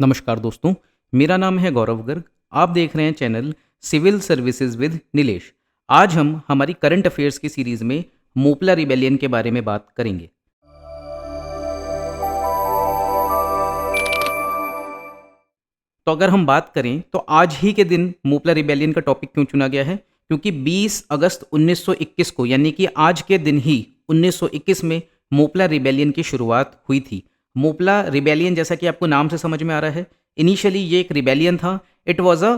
नमस्कार दोस्तों, मेरा नाम है गौरव गर्ग। आप देख रहे हैं channel civil services with Nilesh. आज हम हमारी करंट अफेयर्स की सीरीज़ में मोपला रिबेलियन के बारे में बात करेंगे। तो अगर हम बात करें तो आज ही के दिन मोपला रिबेलियन का टॉपिक क्यों चुना गया है? क्योंकि 20 अगस्त 1921 को, यानी कि आज के दिन ही 1921 में मोपला रिबेलियन की शुरुआत हुई थी। मोपला रिबेलियन, जैसा कि आपको नाम से समझ में आ रहा है, इनिशियली ये एक रिबेलियन था। It was a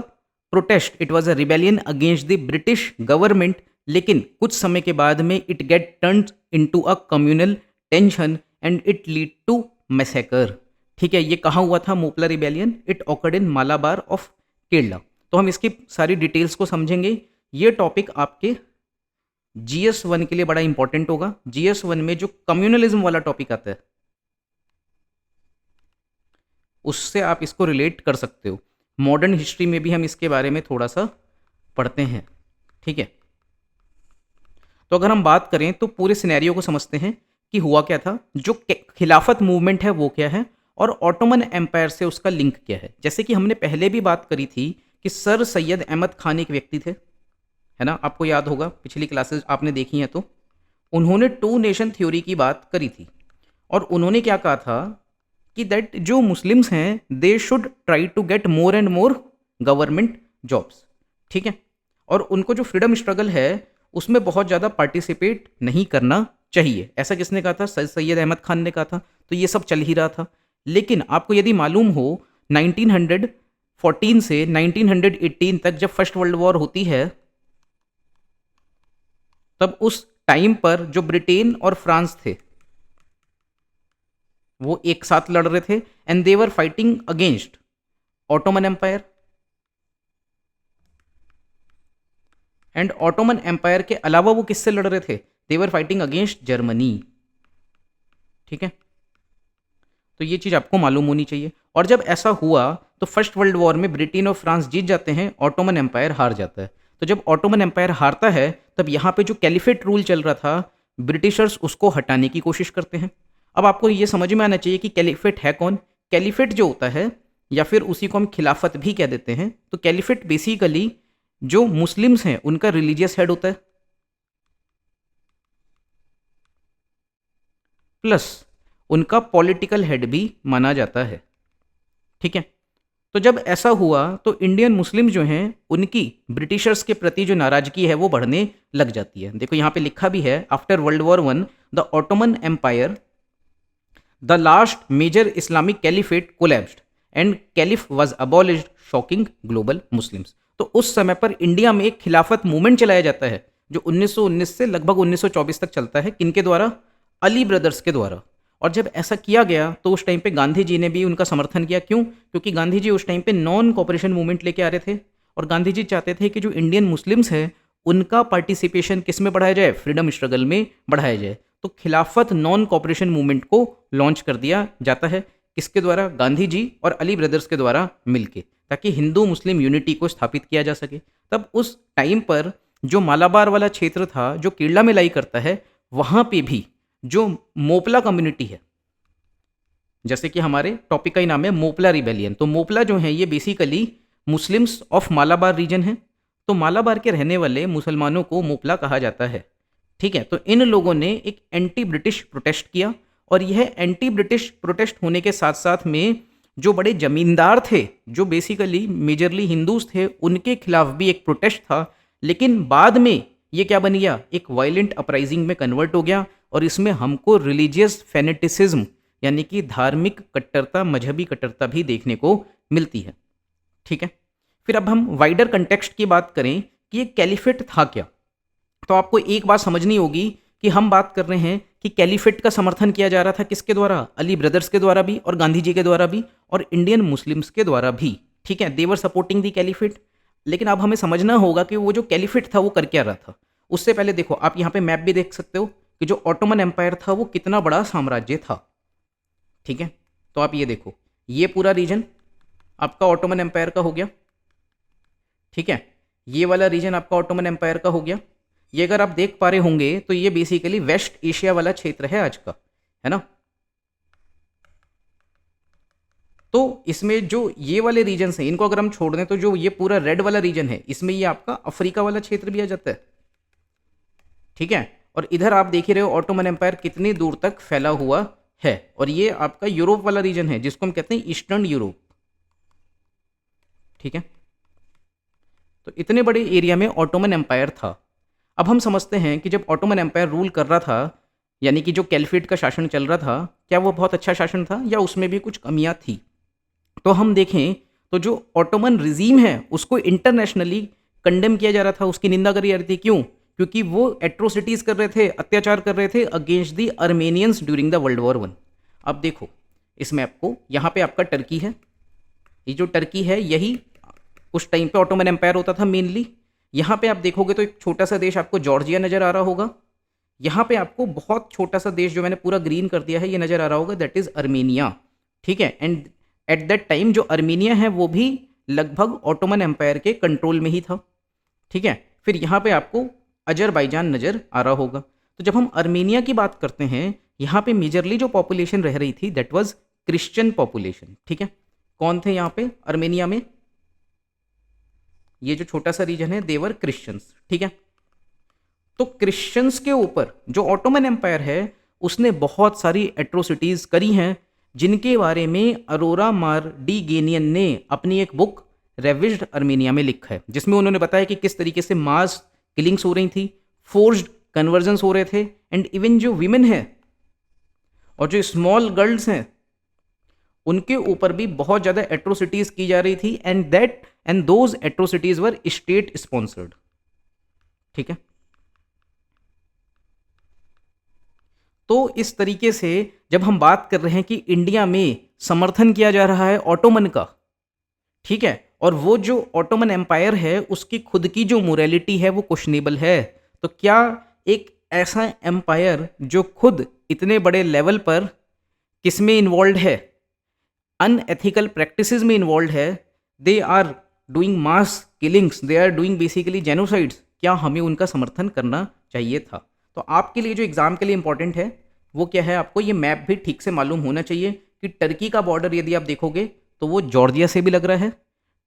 protest, it was a rebellion against the British government. लेकिन कुछ समय के बाद में it get turned into a communal tension and it lead to massacre. ठीक है, ये कहाँ हुआ था Moplah rebellion? It occurred in Malabar of Kerala. तो हम इसकी सारी डिटेल्स को समझेंगे। ये टॉपिक आपके GS1 के लिए बड़ा इंपॉर्टेंट होगा। GS1 में जो कम्युनलिज्म वाला टॉपिक आता है उससे आप इसको रिलेट कर सकते हो। मॉडर्न हिस्ट्री में भी हम इसके बारे में थोड़ा सा पढ़ते हैं। ठीक है, तो अगर हम बात करें तो पूरे सिनेरियो को समझते हैं कि हुआ क्या था। जो खिलाफत मूवमेंट है वो क्या है और ऑटोमन एम्पायर से उसका लिंक क्या है। जैसे कि हमने पहले भी बात करी थी कि सर सैयद अहमद खान एक व्यक्ति थे, है ना? आपको याद होगा, पिछली क्लासेस आपने देखी हैं तो उन्होंने टू नेशन थ्योरी की बात करी थी। और उन्होंने क्या कहा था कि दैट जो मुस्लिम्स हैं they should try to get more and more government jobs. ठीक है, और उनको जो फ्रीडम स्ट्रगल है उसमें बहुत ज़्यादा पार्टिसिपेट नहीं करना चाहिए। ऐसा किसने कहा था? सर सैयद अहमद खान ने कहा था। तो ये सब चल ही रहा था। लेकिन आपको यदि मालूम हो, 1914 से 1918 तक जब फर्स्ट वर्ल्ड वॉर होती है, तब उस टाइम पर जो ब्रिटेन और फ्रांस थे वो एक साथ लड़ रहे थे and they were fighting against Ottoman empire. And Ottoman empire के अलावा वो किससे लड़ रहे थे? They were fighting against Germany. ठीक है, तो ये चीज़ आपको मालूम होनी चाहिए। और जब ऐसा हुआ तो फर्स्ट वर्ल्ड वॉर में ब्रिटेन और फ्रांस जीत जाते हैं, ऑटोमन एम्पायर हार जाता है। तो जब ऑटोमन एम्पायर हारता है तब यहाँ पे जो कैलिफेट रूल चल रहा था, ब्रिटिशर्स उसको हटाने की कोशिश करते हैं। अब आपको ये समझ में आना चाहिए कि कैलिफेट है कौन। कैलिफेट जो होता है, या फिर उसी को हम खिलाफत भी कह देते हैं, तो कैलिफेट बेसिकली जो मुस्लिम्स हैं उनका रिलीजियस हेड होता है, प्लस उनका पॉलिटिकल हेड भी माना जाता है। ठीक है, तो जब ऐसा हुआ तो इंडियन मुस्लिम जो हैं उनकी ब्रिटिशर्स के प्रति जो नाराजगी है वो बढ़ने लग जाती है। देखो यहाँ पे लिखा भी है, after world war one the Ottoman empire the last major Islamic caliphate collapsed and caliph was abolished shocking global Muslims. तो उस समय पर इंडिया में एक खिलाफत मूवमेंट चलाया जाता है जो 1919 से लगभग 1924 तक चलता है। किनके द्वारा? अली ब्रदर्स के द्वारा। और जब ऐसा किया गया तो उस टाइम पे गांधी जी ने भी उनका समर्थन किया। क्यों? क्योंकि गांधी जी उस टाइम पे नॉन कॉपरेशन मूवमेंट लेके आ रहे थे और गांधी जी चाहते थे कि जो इंडियन मुस्लिम्स हैं उनका पार्टिसिपेशन किस में बढ़ाया जाए? फ्रीडम स्ट्रगल में बढ़ाया जाए। तो खिलाफत नॉन कॉपरेशन मूवमेंट को लॉन्च कर दिया जाता है। किसके द्वारा? गांधी जी और अली ब्रदर्स के द्वारा मिलके, ताकि हिंदू मुस्लिम यूनिटी को स्थापित किया जा सके। तब उस टाइम पर जो मालाबार वाला क्षेत्र था जो केरला में लाई करता है, वहाँ पे भी जो मोपला कम्युनिटी है, जैसे कि हमारे टॉपिक का ही नाम है मोपला रिबेलियन, तो मोपला जो है ये basically Muslims of Malabar region है। तो मालाबार के रहने वाले मुसलमानों को मोपला कहा जाता है। ठीक है, तो इन लोगों ने एक एंटी ब्रिटिश प्रोटेस्ट किया और यह एंटी ब्रिटिश प्रोटेस्ट होने के साथ साथ में जो बड़े जमींदार थे जो बेसिकली मेजरली हिंदूज थे उनके खिलाफ भी एक प्रोटेस्ट था। लेकिन बाद में ये क्या बन गया? एक वायलेंट अपराइजिंग में कन्वर्ट हो गया और इसमें हमको रिलीजियस फेनेटिसिज्म यानी कि धार्मिक कट्टरता, मजहबी कट्टरता भी देखने को मिलती है। ठीक है, फिर अब हम वाइडर कंटेक्स्ट की बात करें कि ये कैलिफेट था क्या, तो आपको एक बात समझनी होगी कि हम बात कर रहे हैं कि कैलिफेट का समर्थन किया जा रहा था किसके द्वारा? अली ब्रदर्स के द्वारा भी और गांधी जी के द्वारा भी और इंडियन मुस्लिम्स के द्वारा भी। ठीक है, देवर सपोर्टिंग दी कैलिफेट। लेकिन अब हमें समझना होगा कि वो जो कैलिफेट था वो कर क्या रहा था। उससे पहले देखो, आप यहाँ पे मैप भी देख सकते हो कि जो ऑटोमन एम्पायर था वो कितना बड़ा साम्राज्य था। ठीक है, तो आप ये देखो, ये पूरा रीजन आपका ऑटोमन एम्पायर का हो गया। ठीक है, ये वाला रीजन आपका ऑटोमन एम्पायर का हो गया। ये अगर आप देख पा रहे होंगे तो ये बेसिकली वेस्ट एशिया वाला क्षेत्र है आज का, है ना? तो इसमें जो ये वाले रीजन्स हैं, इनको अगर हम छोड़ दें तो जो ये पूरा रेड वाला रीजन है, इसमें ये आपका अफ्रीका वाला क्षेत्र भी आ जाता है। ठीक है, और इधर आप देख ही रहे हो ऑटोमन एम्पायर कितनी दूर तक फैला हुआ है, और ये आपका यूरोप वाला रीजन है जिसको हम कहते हैं ईस्टर्न यूरोप। ठीक है, तो इतने बड़े एरिया में ऑटोमन एम्पायर था। अब हम समझते हैं कि जब ऑटोमन एम्पायर रूल कर रहा था, यानी कि जो कैलिफेट का शासन चल रहा था, क्या वो बहुत अच्छा शासन था या उसमें भी कुछ कमियां थी? तो हम देखें तो जो ऑटोमन रिजीम है उसको इंटरनेशनली कंडेम किया जा रहा था, उसकी निंदा करी जा रही थी। क्यों? क्योंकि वो एट्रोसिटीज कर रहे थे, अत्याचार कर रहे थे against the Armenians during the world war 1। अब देखो इस मैप को, यहाँ पे आपका टर्की है, ये जो टर्की है यही उस टाइम पे ऑटोमन एम्पायर होता था मेनली। यहाँ पे आप देखोगे तो एक छोटा सा देश आपको जॉर्जिया नजर आ रहा होगा। यहाँ पे आपको बहुत छोटा सा देश जो मैंने पूरा ग्रीन कर दिया है ये नजर आ रहा होगा, दैट इज अर्मेनिया। ठीक है, एंड एट दैट टाइम जो अर्मेनिया है वो भी लगभग ऑटोमन एम्पायर के कंट्रोल में ही था। ठीक है, फिर यहाँ पे आपको अजरबैजान नजर आ रहा होगा। तो जब हम अर्मेनिया की बात करते हैं, यहाँ पे मेजरली जो पॉपुलेशन रह रही थी दैट वाज क्रिश्चियन पॉपुलेशन। ठीक है, कौन थे यहाँ पे अर्मेनिया में? ये जो छोटा सा रीजन है देवर क्रिश्चियंस। ठीक है, तो क्रिश्चियंस के ऊपर जो ऑटोमन एम्पायर है उसने बहुत सारी एट्रोसिटीज करी हैं, जिनके बारे में अरोरा मार्डिगेनियन ने अपनी एक बुक रेविज्ड अर्मेनिया में लिखा है, जिसमें उन्होंने बताया कि किस तरीके से मास किलिंग्स हो रही थी, फोर्स्ड कन्वर्जन्स हो रहे थे, एंड इवन जो विमेन है और जो स्मॉल गर्ल्स हैं उनके ऊपर भी बहुत ज़्यादा एट्रोसिटीज की जा रही थी, and those atrocities were state sponsored. ठीक है, तो इस तरीके से जब हम बात कर रहे हैं कि इंडिया में समर्थन किया जा रहा है ऑटोमन का, ठीक है, और वो जो ऑटोमन एम्पायर है उसकी खुद की जो मोरालिटी है वो क्वेश्चनेबल है, तो क्या एक ऐसा एम्पायर जो खुद इतने बड़े लेवल पर किसमें इन्वॉल्व है, अनएथिकल प्रैक्टिसेस में इन्वॉल्व है, they are doing mass killings, they are doing basically genocides, क्या हमें उनका समर्थन करना चाहिए था? तो आपके लिए जो एग्जाम के लिए इंपॉर्टेंट है वो क्या है, आपको ये मैप भी ठीक से मालूम होना चाहिए कि टर्की का बॉर्डर यदि आप देखोगे तो वो जॉर्जिया से भी लग रहा है,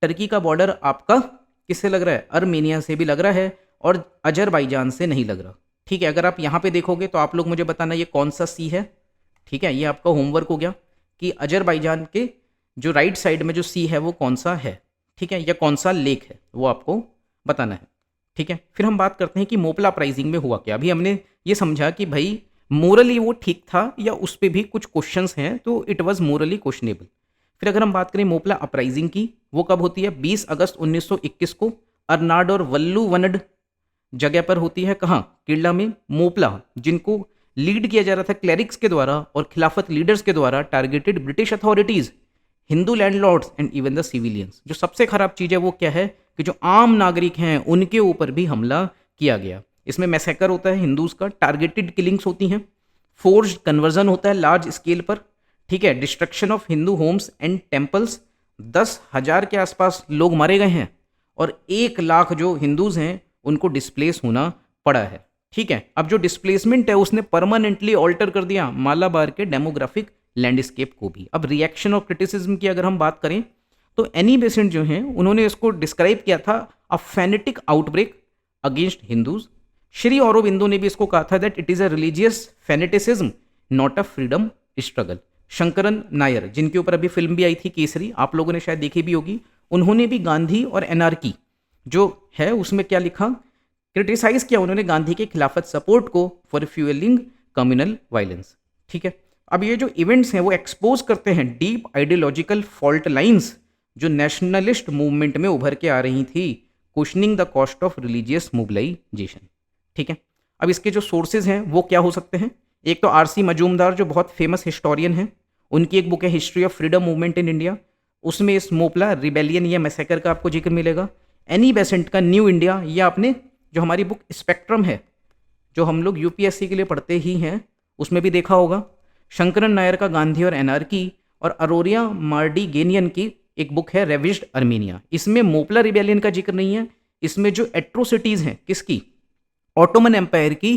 टर्की का बॉर्डर आपका किससे लग रहा है, अर्मेनिया से भी लग रहा है, और अजरबैजान से नहीं लग रहा। ठीक है, अगर आप यहाँ पे देखोगे तो आप लोग मुझे बताना ये कौन सा सी है। ठीक है, ये आपका होमवर्क हो गया कि अजरबैजान के जो राइट साइड में जो सी है वो कौन सा है। ठीक है, या कौन सा लेक है वो आपको बताना है। ठीक है, फिर हम बात करते हैं कि मोपला अपराइजिंग में हुआ क्या। अभी हमने ये समझा कि भाई मोरली वो ठीक था या उस पर भी कुछ क्वेश्चंस हैं, तो इट वाज मोरली क्वेश्चनेबल। फिर अगर हम बात करें मोपला अपराइजिंग की, वो कब होती है? 20 अगस्त 1921 को अर्नाड और वल्लू वनड जगह पर होती है। कहाँ? केरला में मोपला, जिनको लीड किया जा रहा था क्लैरिक्स के द्वारा और खिलाफत लीडर्स के द्वारा, targeted British authorities, Hindu landlords and even the civilians. जो सबसे खराब चीज़ है वो क्या है कि जो आम नागरिक हैं उनके ऊपर भी हमला किया गया। इसमें मैसेकर होता है हिंदूज का, टारगेटेड किलिंग्स होती हैं, फोर्स्ड कन्वर्जन होता है लार्ज स्केल पर। ठीक है, destruction of Hindu homes and temples, 10,000 के आसपास लोग मारे गए हैं और 1 लाख जो हिंदूज हैं उनको डिस्प्लेस होना पड़ा है। ठीक है, अब जो डिस्प्लेसमेंट है उसने परमानेंटली ऑल्टर कर दिया मालाबार के डेमोग्राफिक लैंडस्केप को भी। अब रिएक्शन और क्रिटिसिज्म की अगर हम बात करें तो एनी बेसेंट जो हैं उन्होंने इसको डिस्क्राइब किया था a fanatic outbreak against Hindus. Shri Aurobindo ने भी इसको कहा था that it is a religious fanaticism not a freedom struggle. Sankaran Nair, जिनके ऊपर अभी फिल्म भी आई थी केसरी, आप लोगों ने शायद देखी भी होगी, उन्होंने भी गांधी और एनआरकी जो है उसमें क्या लिखा, क्रिटिसाइज किया उन्होंने गांधी के खिलाफत सपोर्ट को फॉर फ्यूलिंग कम्युनल वायलेंस। ठीक है, अब ये जो इवेंट्स हैं वो एक्सपोज करते हैं डीप आइडियोलॉजिकल फॉल्ट लाइंस जो नेशनलिस्ट मूवमेंट में उभर के आ रही थी, questioning the cost of religious mobilisation. ठीक है, अब इसके जो सोर्सेज हैं वो क्या हो सकते हैं? एक तो आरसी मजूमदार जो बहुत फेमस हिस्टोरियन हैं, उनकी एक बुक है history of freedom movement in India, उसमें इस मोपला रिबेलियन या मैसेकर का आपको जिक्र मिलेगा। एनी बेसेंट का न्यू इंडिया, या आपने जो हमारी बुक स्पेक्ट्रम है जो हम लोग यूपीएससी के लिए पढ़ते ही हैं उसमें भी देखा होगा। शंकरन नायर का गांधी और एनआरकी, और अरोरिया मार्डिगेनियन की एक बुक है रेविज्ड अर्मेनिया। इसमें मोपला रिबेलियन का जिक्र नहीं है, इसमें जो एट्रोसिटीज हैं किसकी, ऑटोमन एम्पायर की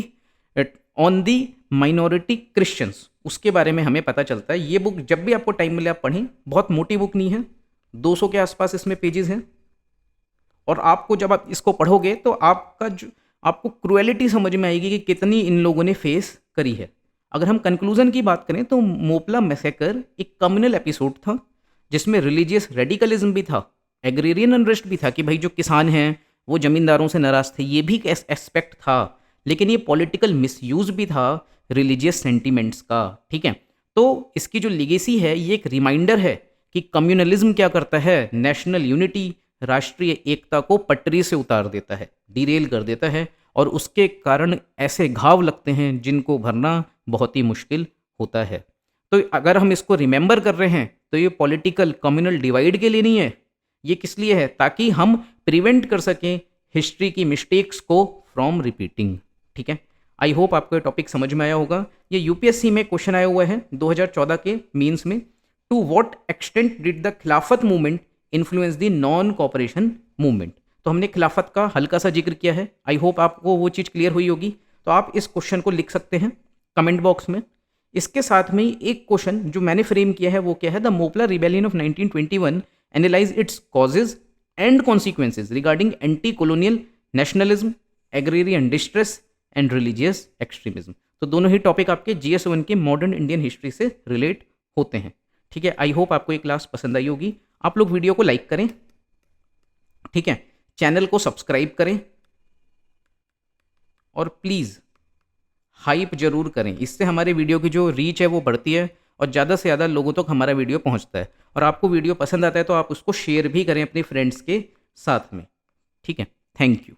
ऑन दी माइनॉरिटी क्रिश्चियंस, उसके बारे में हमें पता चलता है। ये बुक जब भी आपको टाइम मिले आप पढ़ें, बहुत मोटी बुक नहीं है, 200 के आसपास इसमें पेजेस हैं। और आपको जब आप इसको पढ़ोगे तो आपको क्रुएलिटी समझ में आएगी कि कितनी इन लोगों ने फेस करी है। अगर हम कंक्लूजन की बात करें तो मोपला मैसेकर एक कम्युनल एपिसोड था जिसमें रिलीजियस रेडिकलिज्म भी था, एग्रेरियन अनरेस्ट भी था कि भाई जो किसान हैं वो जमींदारों से नाराज थे, ये भी एक एस्पेक्ट था। लेकिन ये पॉलिटिकल मिसयूज भी था रिलीजियस सेंटिमेंट्स का। ठीक है, तो इसकी जो लिगेसी है ये एक रिमाइंडर है कि कम्युनलिज्म क्या करता है, नेशनल यूनिटी, राष्ट्रीय एकता को पटरी से उतार देता है, डिरेल कर देता है, और उसके कारण ऐसे घाव लगते हैं जिनको भरना बहुत ही मुश्किल होता है। तो अगर हम इसको रिमेंबर कर रहे हैं तो ये पॉलिटिकल कम्युनल डिवाइड के लिए नहीं है, ये किस लिए है, ताकि हम प्रिवेंट कर सकें हिस्ट्री की मिस्टेक्स को फ्रॉम रिपीटिंग। ठीक है, आई होप आपको ये टॉपिक समझ में आया होगा। ये यूपीएससी में क्वेश्चन आया हुआ है 2014 के मीन्स में, to what extent did the Khilafat movement influence the non cooperation movement. तो हमने खिलाफत का हल्का सा जिक्र किया है, आई होप आपको वो चीज़ क्लियर हुई होगी। तो आप इस क्वेश्चन को लिख सकते हैं कमेंट बॉक्स में। इसके साथ में एक क्वेश्चन जो मैंने फ्रेम किया है वो क्या है, the Moplah rebellion of 1921 analyse its causes and consequences regarding anti colonial nationalism, agrarian distress and religious extremism. तो दोनों ही टॉपिक आपके GS1 के मॉडर्न इंडियन हिस्ट्री से रिलेट होते हैं। ठीक है, आई होप आपको ये क्लास पसंद आई होगी। आप लोग वीडियो को लाइक करें, ठीक है, चैनल को सब्सक्राइब करें, और प्लीज़ हाइप जरूर करें, इससे हमारे वीडियो की जो रीच है वो बढ़ती है और ज़्यादा से ज़्यादा लोगों तक हमारा वीडियो पहुंचता है। और आपको वीडियो पसंद आता है तो आप उसको शेयर भी करें अपने फ्रेंड्स के साथ में। ठीक है, थैंक यू।